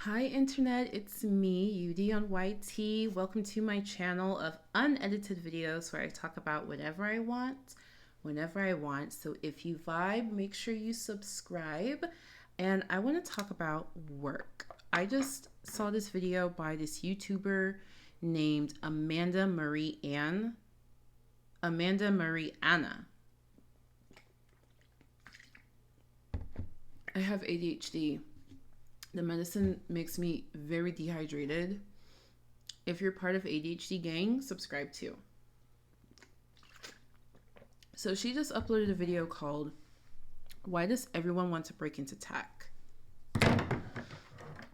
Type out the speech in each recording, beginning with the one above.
Hi Internet, it's me, UD on YT. Welcome to my channel of unedited videos where I talk about whatever I want, whenever I want. So if you vibe, make sure you subscribe. And I want to talk about work. I just saw this video by this YouTuber named Amanda Marie Anna. I have ADHD. The medicine makes me very dehydrated. If you're part of ADHD gang, subscribe too. So she just uploaded a video called "Why Does Everyone Want to Break into Tech?"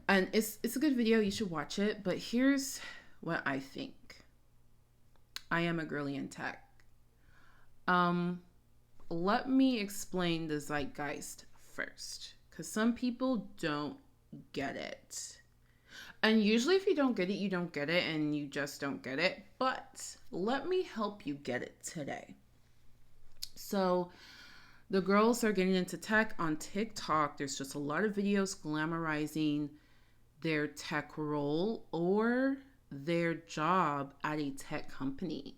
And it's a good video. You should watch it. But here's what I think. I am a girly in tech. Let me explain the zeitgeist first, because some people don't get it. And usually if you don't get it, you don't get it and you just don't get it. But let me help you get it today. So the girls are getting into tech on TikTok. There's just a lot of videos glamorizing their tech role or their job at a tech company.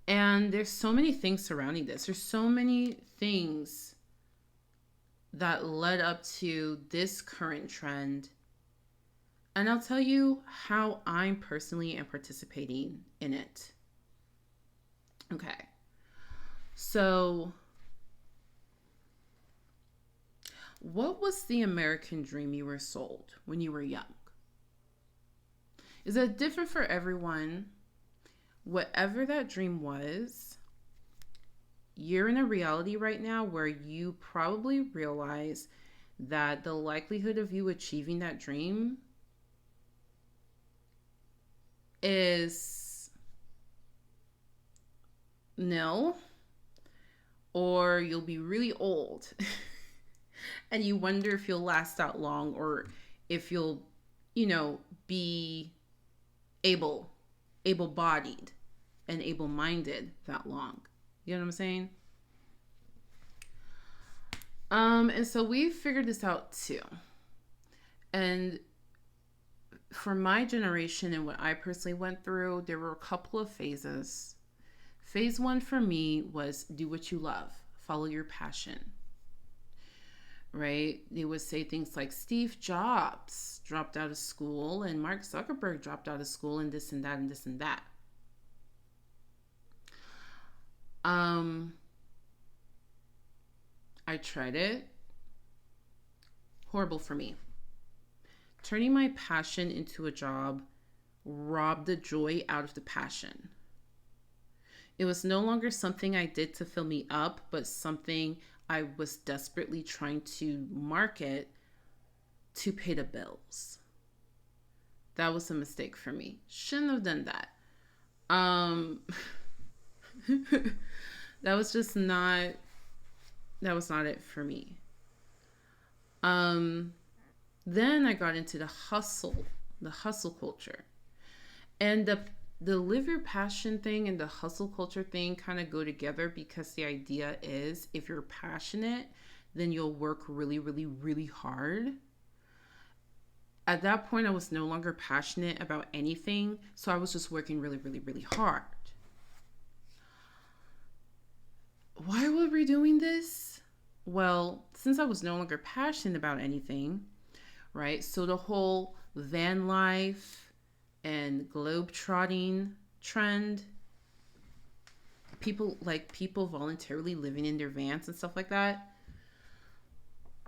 And there's so many things surrounding this. There's so many things that led up to this current trend. And I'll tell you how I'm personally am participating in it. Okay. So, what was the American dream you were sold when you were young? Is it different for everyone? Whatever that dream was, you're in a reality right now where you probably realize that the likelihood of you achieving that dream is nil, or you'll be really old and you wonder if you'll last that long or if you'll, be able-bodied and able-minded that long. You know what I'm saying? And so we figured this out too. And for my generation and what I personally went through, there were a couple of phases. Phase one for me was do what you love, follow your passion. Right? They would say things like Steve Jobs dropped out of school and Mark Zuckerberg dropped out of school and this and that and this and that. I tried it. Horrible for me. Turning my passion into a job robbed the joy out of the passion. It was no longer something I did to fill me up, but something I was desperately trying to market to pay the bills. That was a mistake for me. Shouldn't have done that. That was just not it for me. Then I got into the hustle culture. And the live your passion thing and the hustle culture thing kind of go together because the idea is if you're passionate, then you'll work really, really, really hard. At that point, I was no longer passionate about anything, so I was just working really, really, really hard. Why were we doing this? Well, since I was no longer passionate about anything, right? So the whole van life and globe-trotting trend, people voluntarily living in their vans and stuff like that,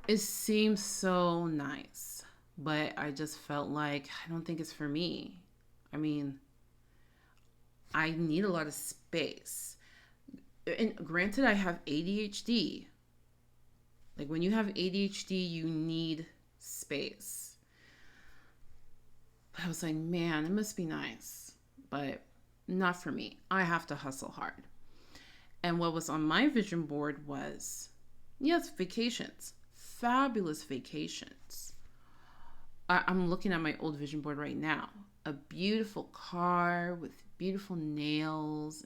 it seems so nice. But I just felt like I don't think it's for me. I mean, I need a lot of space. And granted, I have ADHD. Like when you have ADHD, you need space. But I was like, man, it must be nice. But not for me. I have to hustle hard. And what was on my vision board was, yes, vacations. Fabulous vacations. I'm looking at my old vision board right now. A beautiful car with beautiful nails.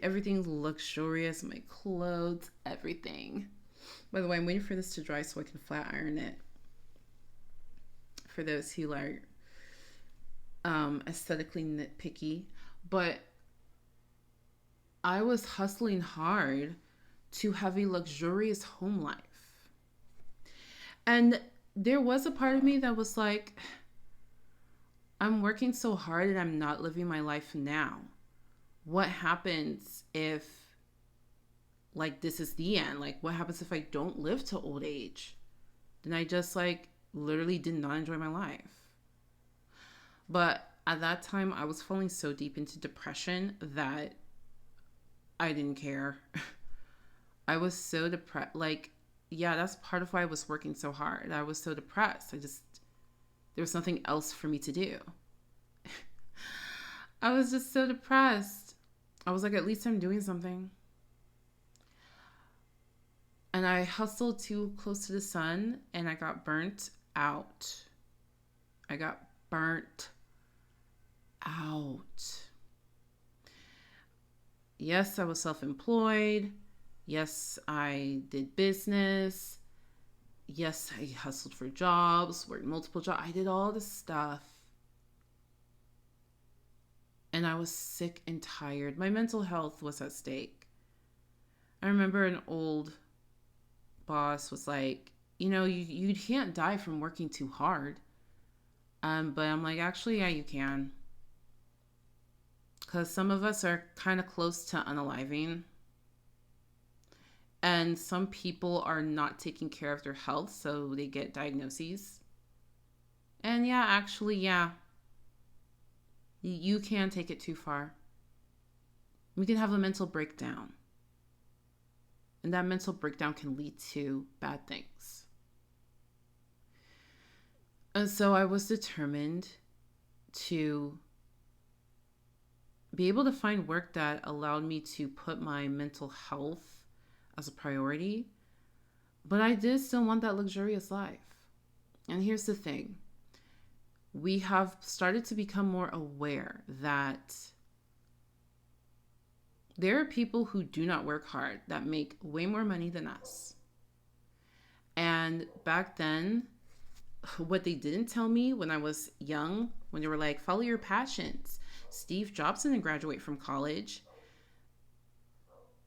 Everything's luxurious. My clothes, everything. By the way, I'm waiting for this to dry so I can flat iron it. For those who are aesthetically nitpicky. But I was hustling hard to have a luxurious home life. And there was a part of me that was like, I'm working so hard and I'm not living my life now. What happens if, like, this is the end? Like, what happens if I don't live to old age? Then I just, like, literally did not enjoy my life. But at that time, I was falling so deep into depression that I didn't care. I was so depressed. Like, yeah, that's part of why I was working so hard. I was so depressed. There was nothing else for me to do. I was just so depressed. I was like, at least I'm doing something. And I hustled too close to the sun and I got burnt out. I got burnt out. Yes, I was self-employed. Yes, I did business. Yes, I hustled for jobs, worked multiple jobs. I did all this stuff. And I was sick and tired. My mental health was at stake. I remember an old boss was like, you can't die from working too hard. But I'm like, actually, yeah, you can. Because some of us are kind of close to unaliving. And some people are not taking care of their health, so they get diagnoses. And yeah, actually, yeah. You can take it too far. We can have a mental breakdown. And that mental breakdown can lead to bad things. And so I was determined to be able to find work that allowed me to put my mental health as a priority. But I did still want that luxurious life. And here's the thing. We have started to become more aware that there are people who do not work hard that make way more money than us. And back then, what they didn't tell me when I was young, when they were like, follow your passions. Steve Jobs didn't graduate from college.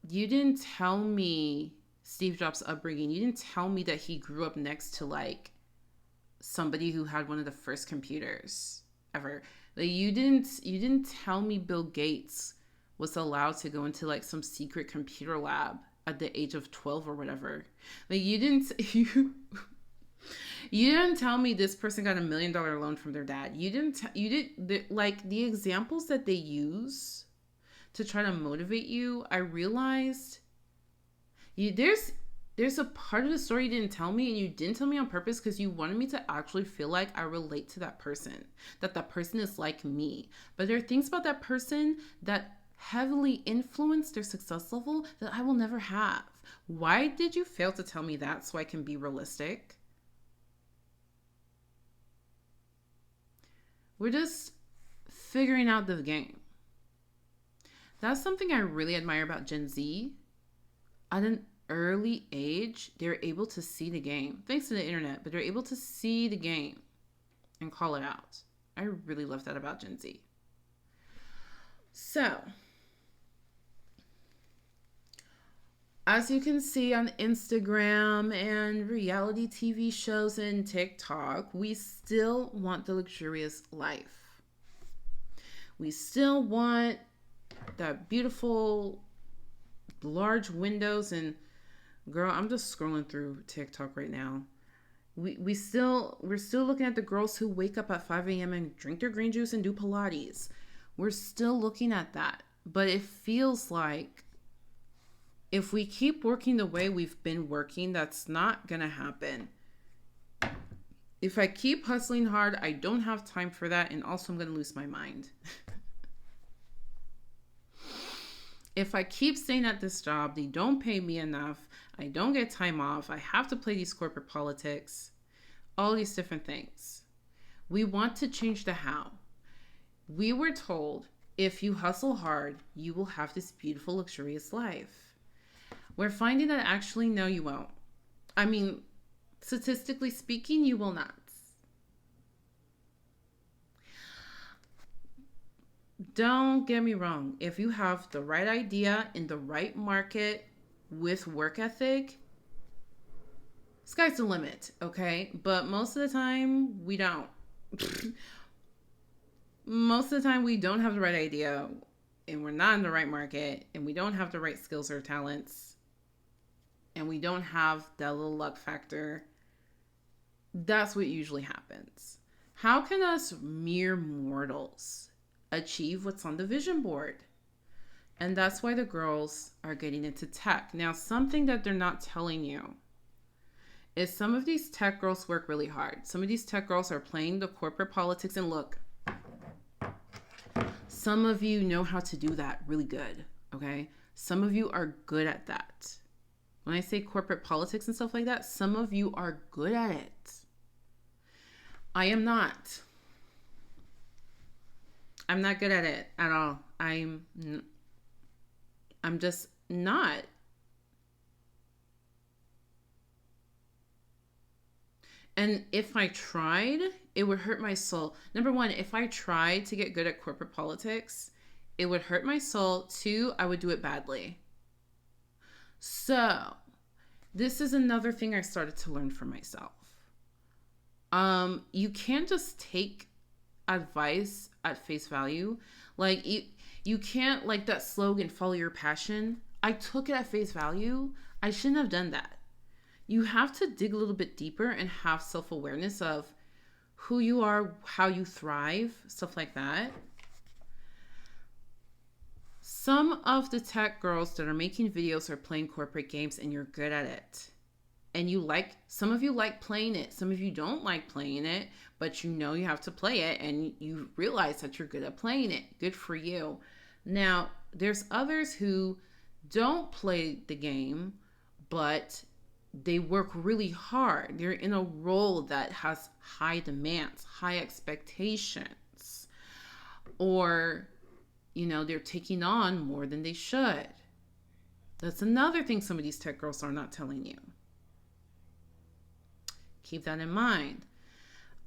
You didn't tell me Steve Jobs' upbringing. You didn't tell me that he grew up next to like somebody who had one of the first computers ever. Like you didn't tell me Bill Gates was allowed to go into like some secret computer lab at the age of 12 or whatever. Like you didn't tell me this person got $1 million loan from their dad. Like the examples that they use to try to motivate you. I realized there's a part of the story you didn't tell me, and you didn't tell me on purpose because you wanted me to actually feel like I relate to that person, that person is like me. But there are things about that person that heavily influence their success level that I will never have. Why did you fail to tell me that so I can be realistic? We're just figuring out the game. That's something I really admire about Gen Z. At an early age, they're able to see the game. Thanks to the internet, but they're able to see the game and call it out. I really love that about Gen Z. So, as you can see on Instagram and reality TV shows and TikTok, we still want the luxurious life. We still want that beautiful large windows and girl, I'm just scrolling through TikTok right now. We're still looking at the girls who wake up at 5 a.m. and drink their green juice and do Pilates. We're still looking at that. But it feels like if we keep working the way we've been working, that's not going to happen. If I keep hustling hard, I don't have time for that. And also I'm going to lose my mind. If I keep staying at this job, they don't pay me enough. I don't get time off. I have to play these corporate politics. All these different things. We want to change the how. We were told if you hustle hard, you will have this beautiful, luxurious life. We're finding that actually, no, you won't. I mean, statistically speaking, you will not. Don't get me wrong. If you have the right idea in the right market with work ethic, sky's the limit, okay? But most of the time, we don't. Most of the time, we don't have the right idea, and we're not in the right market, and we don't have the right skills or talents, and we don't have that little luck factor. That's what usually happens. How can us mere mortals achieve what's on the vision board? And that's why the girls are getting into tech. Now, something that they're not telling you is some of these tech girls work really hard. Some of these tech girls are playing the corporate politics. And look, some of you know how to do that really good, okay? Some of you are good at that. When I say corporate politics and stuff like that, some of you are good at it. I am not. I'm not good at it at all. I'm just not. And if I tried, it would hurt my soul. Number one, if I tried to get good at corporate politics, it would hurt my soul. Two, I would do it badly. So, this is another thing I started to learn for myself. You can't just take advice at face value. Like, you can't, like that slogan, follow your passion. I took it at face value. I shouldn't have done that. You have to dig a little bit deeper and have self-awareness of who you are, how you thrive, stuff like that. Some of the tech girls that are making videos are playing corporate games, and you're good at it. And some of you like playing it. Some of you don't like playing it, but you know you have to play it, and you realize that you're good at playing it. Good for you. Now, there's others who don't play the game, but they work really hard. They're in a role that has high demands, high expectations, or, they're taking on more than they should. That's another thing some of these tech girls are not telling you. Keep that in mind.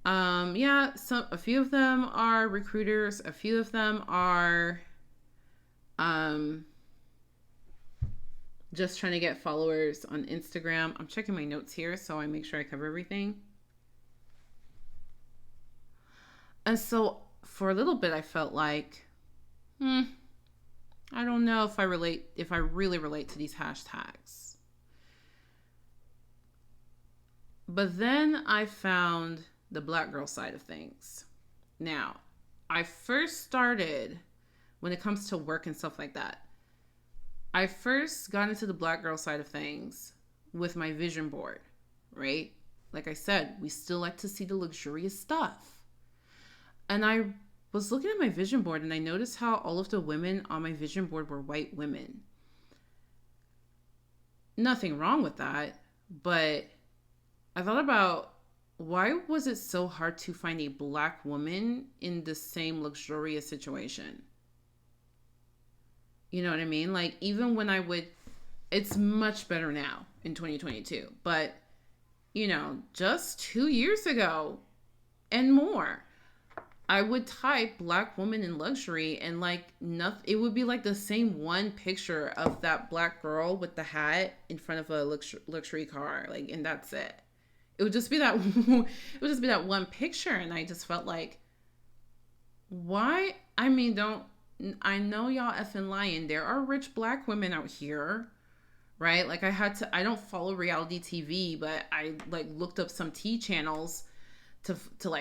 A few of them are recruiters. A few of them are just trying to get followers on Instagram. I'm checking my notes here so I make sure I cover everything. And so for a little bit, I felt like, I don't know if I really relate to these hashtags. But then I found the Black girl side of things. Now, I first started, when it comes to work and stuff like that, I first got into the Black girl side of things with my vision board, right? Like I said, we still like to see the luxurious stuff. And I was looking at my vision board, and I noticed how all of the women on my vision board were white women. Nothing wrong with that, but I thought about, why was it so hard to find a Black woman in the same luxurious situation? You know what I mean? Like, even when it's much better now in 2022, but just 2 years ago and more, I would type Black woman in luxury, and nothing, it would be like the same one picture of that Black girl with the hat in front of a luxury car, and that's it. It would just be that one picture, and I just felt like, why? I mean, I know y'all effing lying. There are rich Black women out here, right? I don't follow reality TV, but I looked up some T channels to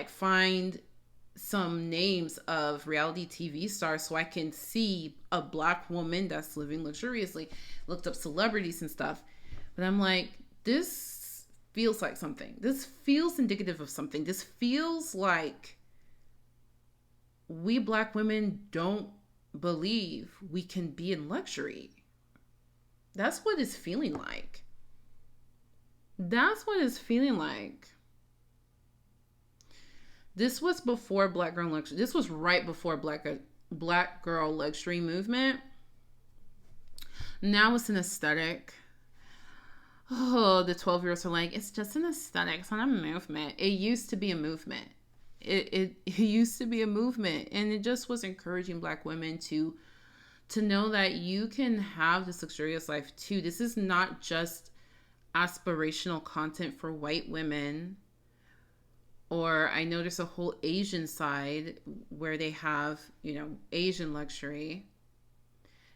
find some names of reality TV stars so I can see a Black woman that's living luxuriously. Looked up celebrities and stuff. But I'm like, this feels like something. This feels indicative of something. This feels like we Black women don't believe we can be in luxury. That's what it's feeling like. That's what it's feeling like. This was before Black girl luxury. This was right before Black girl luxury movement. Now it's an aesthetic. Oh, the 12-year-olds are like, it's just an aesthetic. It's not a movement. It used to be a movement. It used to be a movement. And it just was encouraging Black women to know that you can have this luxurious life too. This is not just aspirational content for white women. Or I know there's a whole Asian side where they have, Asian luxury.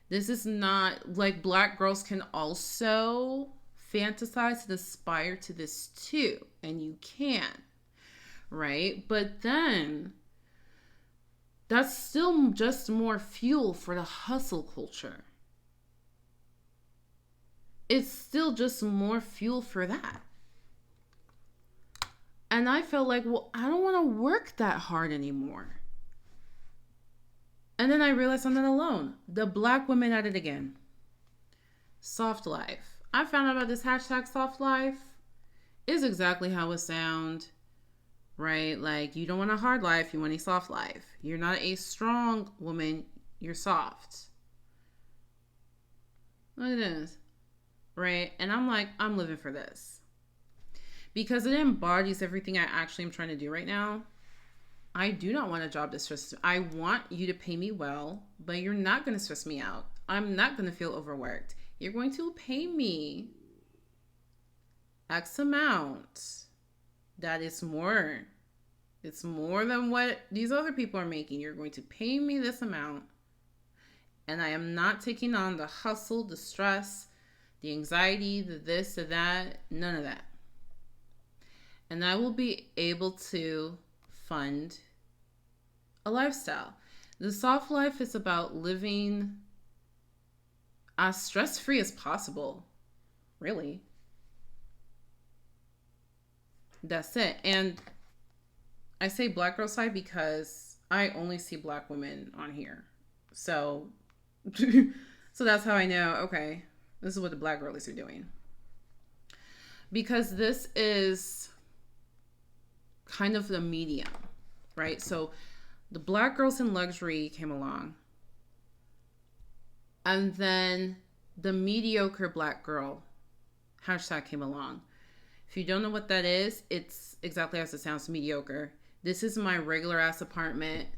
This is not like Black girls can also fantasize and aspire to this too. And you can, right? But then that's still just more fuel for the hustle culture. It's still just more fuel for that. And I felt like, well, I don't want to work that hard anymore. And then I realized I'm not alone. The Black women at it again. Soft life. I found out about this hashtag soft life. Is exactly how it sounds, right? Like, you don't want a hard life, you want a soft life. You're not a strong woman, you're soft. Look at this, right? And I'm like, I'm living for this. Because it embodies everything I actually am trying to do right now. I do not want a job that stresses me. I want you to pay me well, but you're not going to stress me out. I'm not going to feel overworked. You're going to pay me X amount. That is more. It's more than what these other people are making. You're going to pay me this amount. And I am not taking on the hustle, the stress, the anxiety, the this, the that, none of that. And I will be able to fund a lifestyle. The soft life is about living as stress-free as possible. Really. That's it. And I say Black girl side because I only see Black women on here. So, so that's how I know, okay, this is what the Black girlies are doing. Because this is kind of the medium, right? So the Black girls in luxury came along. And then the mediocre Black girl hashtag came along. If you don't know what that is, it's exactly as it sounds, mediocre. This is my regular ass apartment.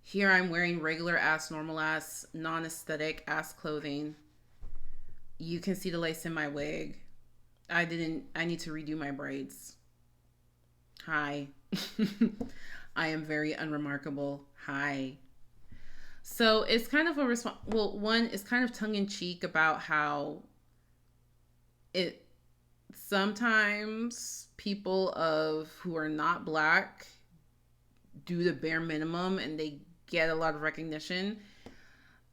Here I'm wearing regular ass, normal ass, non-aesthetic ass clothing. You can see the lace in my wig. I need to redo my braids. Hi. I am very unremarkable. Hi. So it's kind of one is kind of tongue-in-cheek about how it sometimes people who are not Black do the bare minimum and they get a lot of recognition,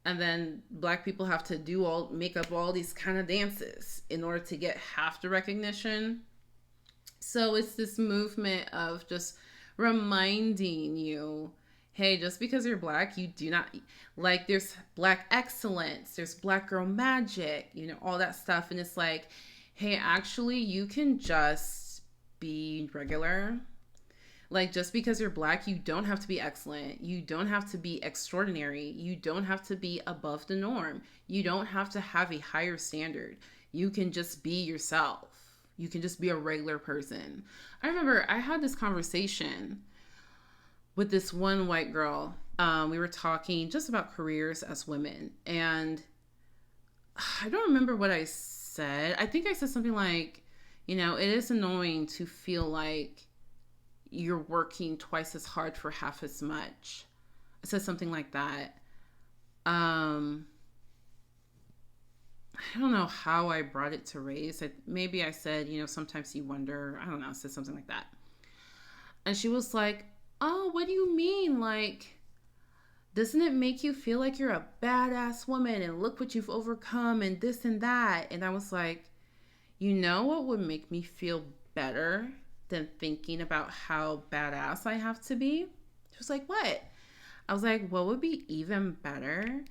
and then Black people have to make up all these kind of dances in order to get half the recognition. So it's this movement of just reminding you, hey, just because you're Black, you do not, like, there's Black excellence, there's Black girl magic, all that stuff. And it's like, hey, actually, you can just be regular. Like, just because you're Black, you don't have to be excellent. You don't have to be extraordinary. You don't have to be above the norm. You don't have to have a higher standard. You can just be yourself. You can just be a regular person. I remember I had this conversation with this one white girl. We were talking just about careers as women. And I don't remember what I said. I think I said something like, it is annoying to feel like you're working twice as hard for half as much. I said something like that. I don't know how I brought it to race. Maybe I said, sometimes you wonder. I don't know. I said something like that. And she was like, oh, what do you mean? Like, doesn't it make you feel like you're a badass woman and look what you've overcome and this and that? And I was like, what would make me feel better than thinking about how badass I have to be? She was like, what? I was like, what would be even better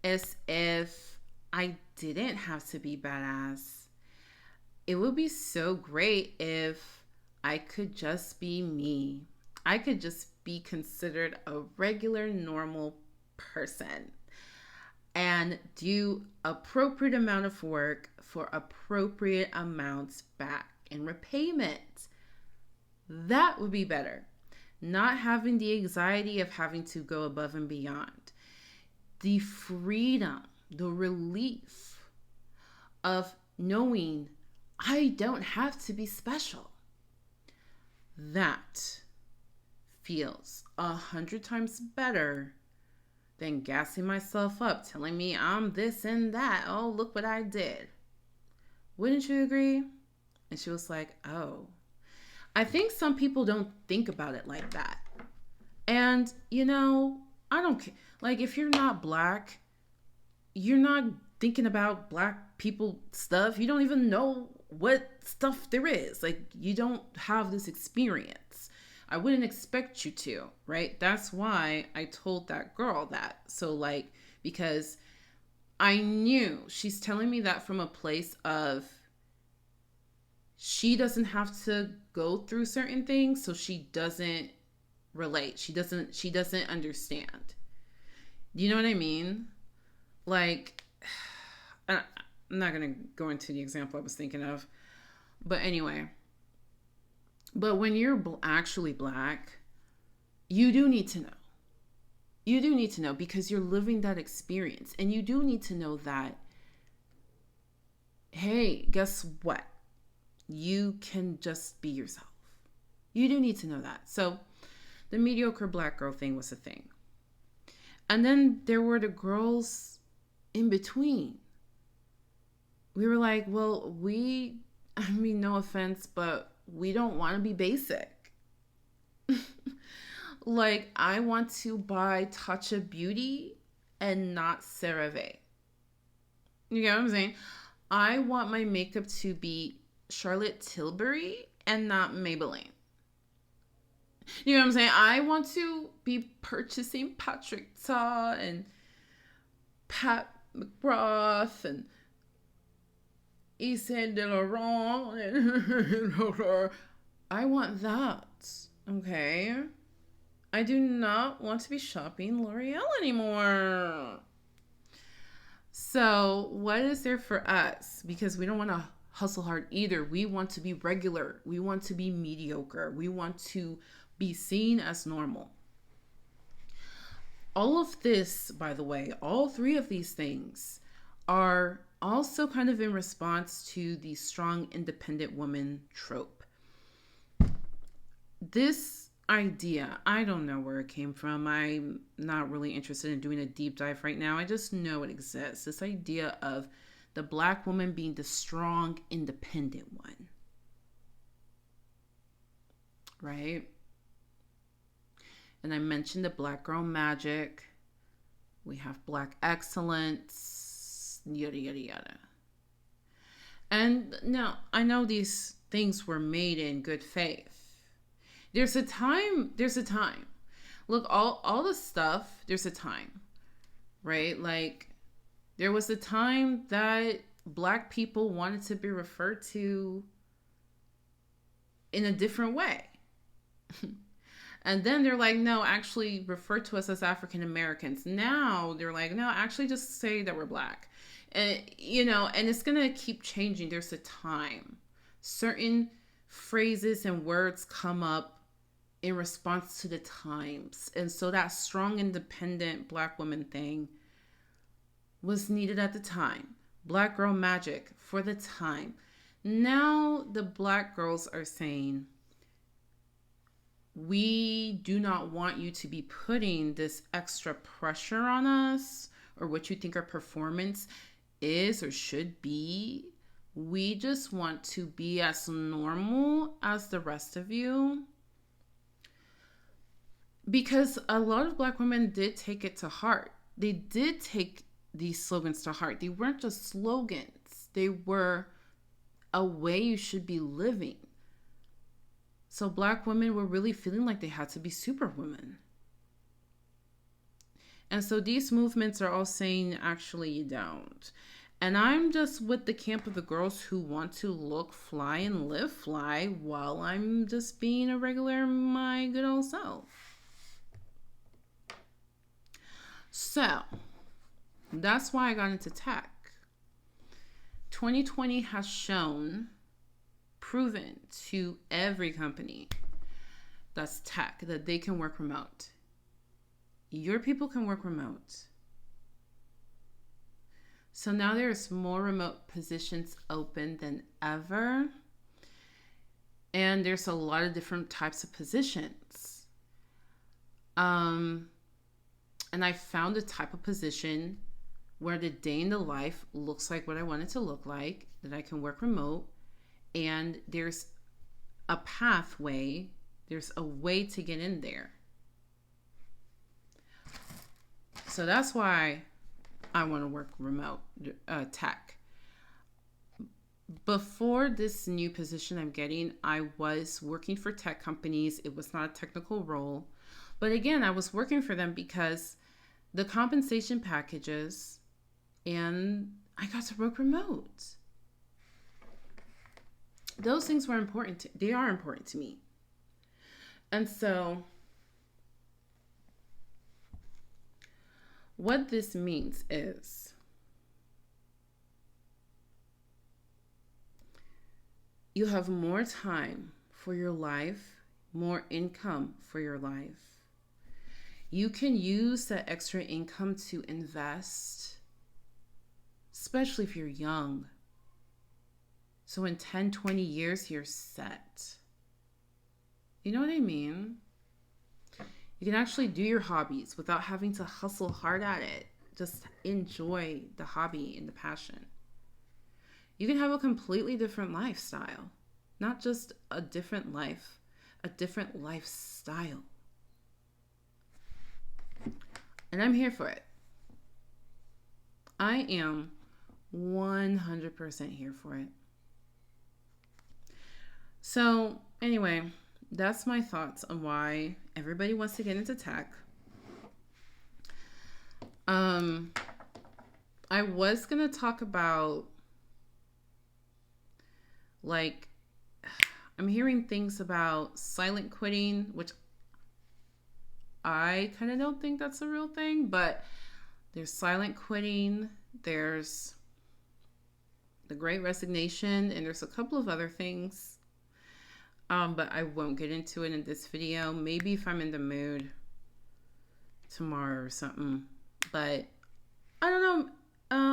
is if I didn't have to be badass. It would be so great if I could just be me. I could just be considered a regular, normal person. and do appropriate amount of work for appropriate amounts back in repayment. That would be better. Not having the anxiety of having to go above and beyond. The freedom, the relief of knowing I don't have to be special. That feels 100 times better than gassing myself up, telling me I'm this and that. Oh, look what I did. Wouldn't you agree? And she was like, oh. I think some people don't think about it like that. And, I don't care. Like, if you're not black, you're not thinking about black people stuff. You don't even know what stuff there is. Like, you don't have this experience. I wouldn't expect you to, right? That's why I told that girl that. So, like, because I knew she's telling me that from a place of she doesn't have to go through certain things, so she doesn't relate. She doesn't understand. You know what I mean? Like, I'm not going to go into the example I was thinking of. But anyway. But when you're actually black, you do need to know. You do need to know because you're living that experience. And you do need to know that, hey, guess what? You can just be yourself. You do need to know that. So the mediocre black girl thing was a thing. And then there were the girls in between. We were like, well, no offense, but we don't want to be basic. Like, I want to buy Tatcha Beauty and not CeraVe. You get what I'm saying? I want my makeup to be Charlotte Tilbury and not Maybelline. You know what I'm saying? I want to be purchasing Patrick Ta and Pat McGrath and Yves Saint Laurent. I want that. Okay? I do not want to be shopping L'Oreal anymore. So, what is there for us? Because we don't want to hustle hard either. We want to be regular. We want to be mediocre. We want to be seen as normal. All of this, by the way, all three of these things are also kind of in response to the strong, independent woman trope. This idea, I don't know where it came from. I'm not really interested in doing a deep dive right now. I just know it exists. This idea of the black woman being the strong, independent one. Right? And I mentioned the black girl magic. We have black excellence, yada, yada, yada. And now, I know these things were made in good faith. There's a time. Look, all the stuff, there's a time, right? Like, there was a time that black people wanted to be referred to in a different way. And then they're like, no, actually refer to us as African Americans. Now they're like, no, actually just say that we're black. And, and it's going to keep changing. There's a time. Certain phrases and words come up in response to the times. And so that strong, independent black woman thing was needed at the time. Black girl magic for the time. Now the black girls are saying, we do not want you to be putting this extra pressure on us or what you think our performance is or should be. We just want to be as normal as the rest of you. Because a lot of black women did take it to heart. They did take these slogans to heart. They weren't just slogans. They were a way you should be living. So black women were really feeling like they had to be superwomen. And so these movements are all saying, actually, you don't. And I'm just with the camp of the girls who want to look fly and live fly while I'm just being a regular, my good old self. So, That's why I got into tech. 2020 has proven to every company that's tech that they can work remote. Your people can work remote. So now there's more remote positions open than ever. And there's a lot of different types of positions. And I found a type of position where the day in the life looks like what I want it to look like, that I can work remote, and there's a pathway, there's a way to get in there. So that's why I want to work remote tech. Before this new position I'm getting, I was working for tech companies. It was not a technical role. But again, I was working for them because the compensation packages, and I got to work remote. Those things were important. They are important to me. And so what this means is you have more time for your life, more income for your life. You can use that extra income to invest, especially if you're young. So in 10, 20 years, you're set. You know what I mean? You can actually do your hobbies without having to hustle hard at it. Just enjoy the hobby and the passion. You can have a completely different lifestyle. Not just a different life, a different lifestyle. And I'm here for it. I am 100% here for it. So anyway, that's my thoughts on why everybody wants to get into tech. I was going to talk about, like, I'm hearing things about silent quitting, which I kind of don't think that's a real thing, but there's silent quitting, there's the Great Resignation, and there's a couple of other things. But I won't get into it in this video. Maybe if I'm in the mood tomorrow or something. But I don't know.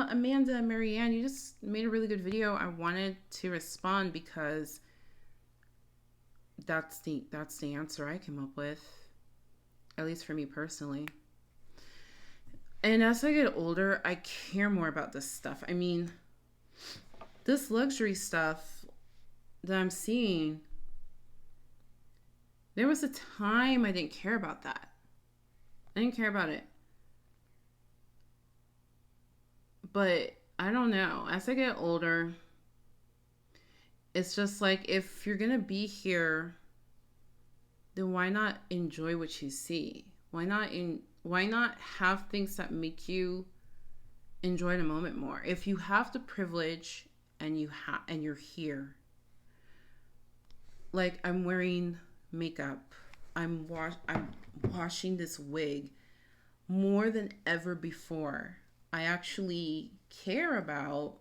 Amanda and Marianne, you just made a really good video. I wanted to respond because that's the answer I came up with. At least for me personally. And as I get older, I care more about this stuff. I mean, this luxury stuff that I'm seeing, there was a time I didn't care about that. I didn't care about it. But I don't know. As I get older, it's just like, if you're going to be here, then why not enjoy what you see? Why not have things that make you enjoy the moment more? If you have the privilege and you're here, like, I'm wearing makeup, I'm washing this wig more than ever before. I actually care about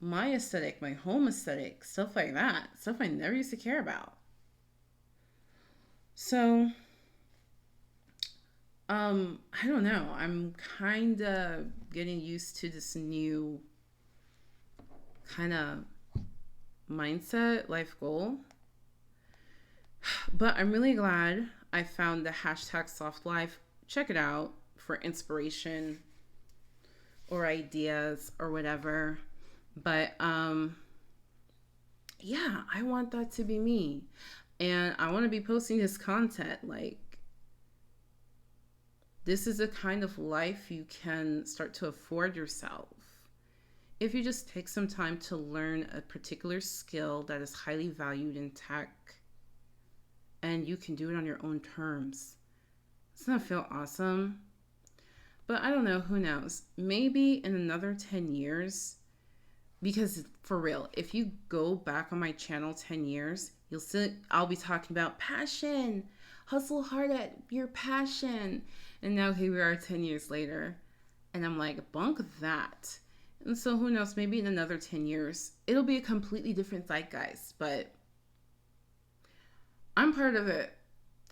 my aesthetic, my home aesthetic, stuff like that, stuff I never used to care about. So I don't know. I'm kind of getting used to this new kind of mindset, life goal. But I'm really glad I found the hashtag soft life. Check it out for inspiration or ideas or whatever. But yeah, I want that to be me. And I want to be posting this content. Like, this is a kind of life you can start to afford yourself if you just take some time to learn a particular skill that is highly valued in tech, and you can do it on your own terms. Doesn't that feel awesome? But I don't know, who knows? Maybe in another 10 years, because for real, if you go back on my channel 10 years, you'll see I'll be talking about passion, hustle hard at your passion. And now here we are 10 years later. And I'm like, bunk that. And so who knows, maybe in another 10 years, it'll be a completely different zeitgeist. But I'm part of it.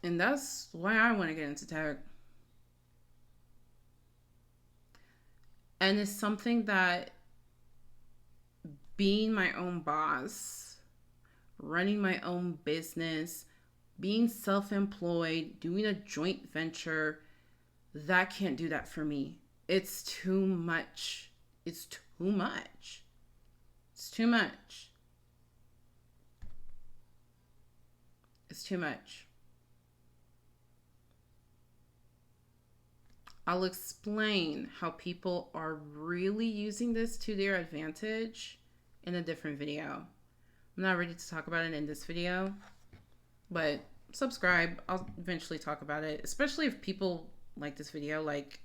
And that's why I want to get into tech. And it's something that being my own boss, running my own business, being self employed, doing a joint venture, that can't do that for me. It's too much. It's too much. It's too much. It's too much. I'll explain how people are really using this to their advantage in a different video. I'm not ready to talk about it in this video, but subscribe. I'll eventually talk about it, especially if people like this video. Like,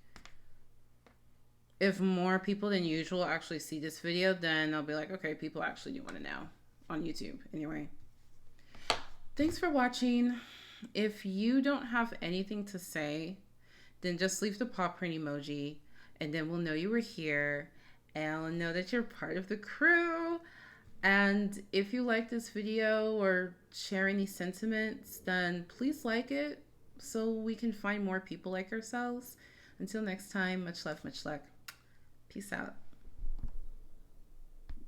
if more people than usual actually see this video, then I'll be like, okay, people actually do want to know on YouTube. Anyway, thanks for watching. If you don't have anything to say, then just leave the paw print emoji, and then we'll know you were here, and I'll know that you're part of the crew. And if you like this video or share any sentiments, then please like it so we can find more people like ourselves. Until next time, much love, much luck. Peace out.